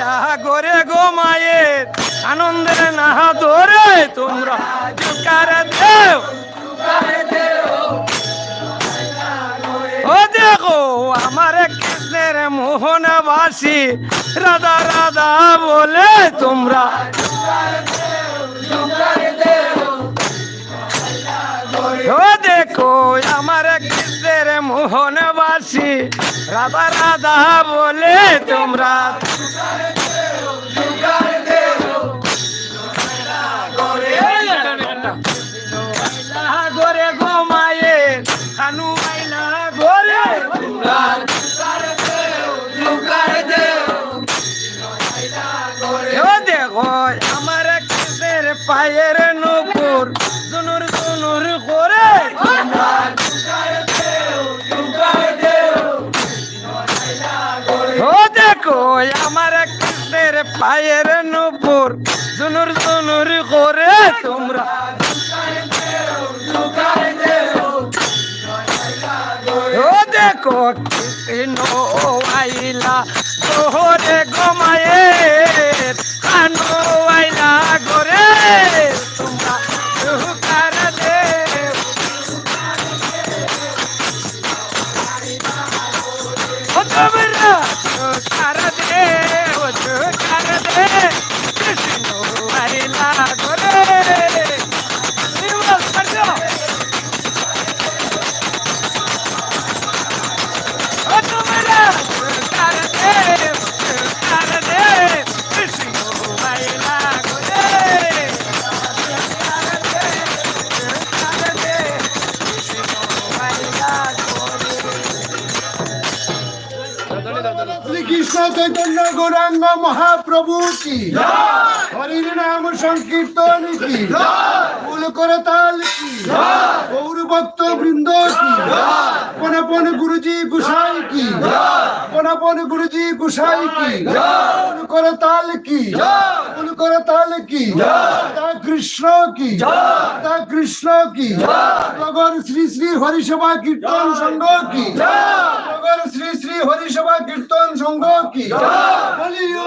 আইলা গোরে গো মায়ের আনন্দের না ধরে তোমরা জুকারে দেও ও দেখো আমার কৃষ্ণের মোহনবাসী রাধা রাধা বলে তোমরা ও দেখো আমার কৃষ্ণের মোহনবাসী রাধা রাধা বলে তোমরা গোরে গো মায়ের কানু আইলা গোরে দেখো আমার কৃষ্ণের পায়ের নুপুর জুনুর জুনুর করে ও দেখো আমার কৃষ্ণের পায়ের নুপুর জুনুর জুনুর করে তোমরা ও দেখো কৃষ্ণ আইলা তোহরে গমায়ের কানো আইলা গোরে তোমরা সুকার দেও ও তোমরা সুকার দেও সুকার দে কৃষ্ণ আইলা গোরে নিমল করো ও তোমরা সুকার দেও সুকার দে কৃষ্ণ আইলা গোরে শ্রীকৃষ্ণ চৈতন্য গৌরাঙ্গ মহাপ্রভু কি হরির নাম সংকীর্তন কি ফুল করে তাল কি গৌর ভক্ত বৃন্দ কি পনাপন গুরুজি গুসাই কি পনাপন গুরুজি গুসাই কি ফুল করে তাল কি ফুল করে তাল কি তা কৃষ্ণ কি তা কৃষ্ণ কি নগর শ্রী শ্রী হরিসভা কীর্তন সংঘ কি নগর শ্রী শ্রী হরিসভা কীর্তন সংঘ কি বলিও